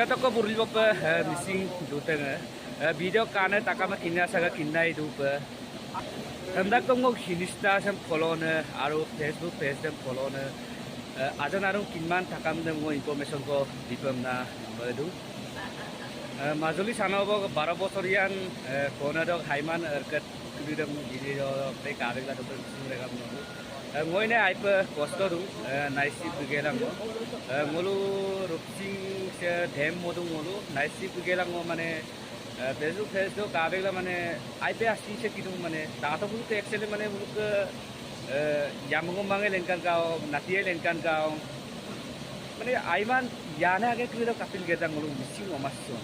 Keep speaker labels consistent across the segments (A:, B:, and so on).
A: Toko burlibo pa missing duteng video kane takama kinna saga kinnai dup hendak tonggo hinista sam follow aru Facebook page dem follow ajan aru kinman takam dem information ko dipam na bedu Majuli সানব 12 বছরিয়ান কোনাদক হাইমান এরকত কুদিদম video তে কাবেলা তো সুরেগাম নবু মইনে আইপ কষ্ট দু নাইসি বিগেলাং মলু রুপসিং সে ধেম মদু মলু নাইসি বিগেলাং মানে ফেসবুক ফেসবুক কাবেলা মানে আইপে আসি সে কিদু মানে তাতো বুতে এক্সেলে মানে মুক ইয়ামগম বাঙে লেনকান গাও নাতিয়ে লেনকান গাও মানে আইমান ইয়ানা আগে কুদিদম কাপিল গেদাং মলু মিসিং ওমাসো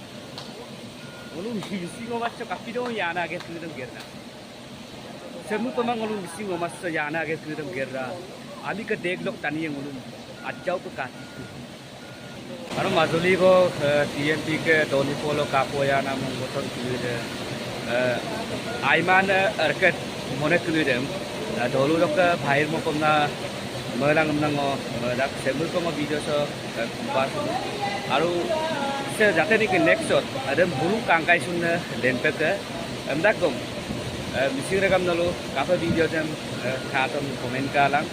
A: Ulun misi ngomas so kapido yana age kudum gerna. Semu pemang ulun misi ngomas so yana age kudum gerna. Abi ke deglok tani yang ulun ajau ko kati. Aro Majuli ko TMP ke Doni Polo kapoya namung boton kude. Aiman erket mone kude. Dolu dok bhair mo komna melang menango dak semu ko video so bas. Aro se jate ni ke next shot ada bulu kangkai sunna lenpek amdak kom misi rekam nalu kafa video jam khatam comment kalang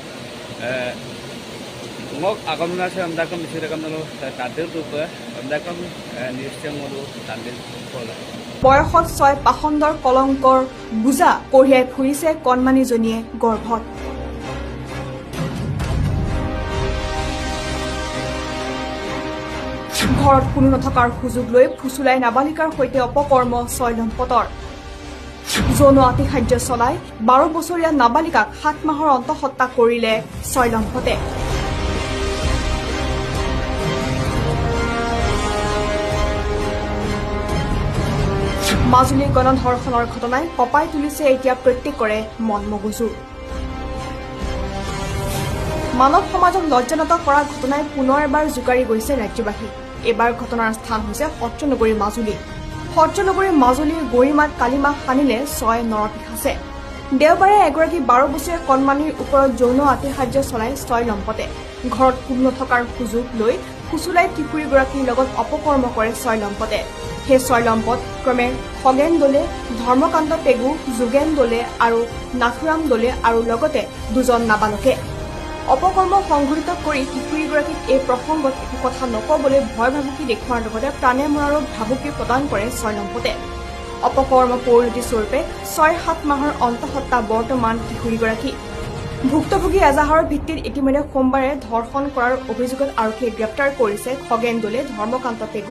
A: ngok agamna se amdak kom misi rekam nalu tadil tupa amdak kom news chang nalu tadil pola
B: বয়সত ছয় পাখণ্ডৰ কলংকৰ বুজা কঢ়িয়াই ফুৰিছে কণমানিজনীয়ে গৰ্ভত ঘৰত কোনো নথকাৰ সুযোগ লৈ ফুচুলাই নাবালিকাৰ সৈতে অপকৰ্ম 6 দম্পতৰ যৌন অতিখাদ্য চলাই 12 বছৰীয়া নাবালিকাক 7 মাহৰ অন্তঃহত্যা কৰিলে 6 দম্পতে মাজুলী গণধৰ্ষণৰ ঘটনাই কপাই তুলিছে এতিয়া প্ৰত্যেকৰে মন মগজু মানৱ সমাজক লজ্জানত কৰা ঘটনাই পুনৰ এবাৰ জুকাৰি গৈছে ৰাজ্যবাসী এবাৰ ঘটনাৰ স্থান হৈছে সত্ৰনগৰী মাজুলীৰ গৰিমাত কালিমা হানিলে 6 নৰপিশাচে দেওবাৰে এগৰাকী 12 বছৰীয়া কণমানিৰ ওপৰত যৌন অতিখাদ্য চলাই 6 দম্পতে ঘৰত কোনো নথকাৰ সুযোগ লৈ ফুচুলাই কিশোৰীগৰাকীৰ লগত অপকৰ্ম কৰে 6 দম্পতে হে 6 দম্পত ক্ৰমে খগেন দলে ধৰ্মকান্ত পেগু যোগেন দলে আৰু নাথুৰাম দলে আৰু লগতে দুজন নাবালকে অপকৰ্ম সংঘটিত কৰি কিশোৰীগৰাকীক এই প্ৰসংগত একো কথা নকবলৈ ভয় ভাবুকি দেখুৱাৰ লগতে প্ৰাণে মৰাৰো ভাবুকি প্ৰদান কৰে 6 দম্পতে অপকৰ্ম পৰিণতি স্বৰূপে 6-7 মাহৰ অন্তঃহত্যা বৰ্তমান কিশোৰীগৰাকী ভুক্তভোগী এজাহাৰৰ ভিত্তিত ইতিমধ্যে সোমবাৰে ধৰ্ষণ কৰাৰ অভিযোগত আৰক্ষীয়ে গ্ৰেপ্তাৰ কৰিছে খগেন দলে ধৰ্মকান্ত পেগু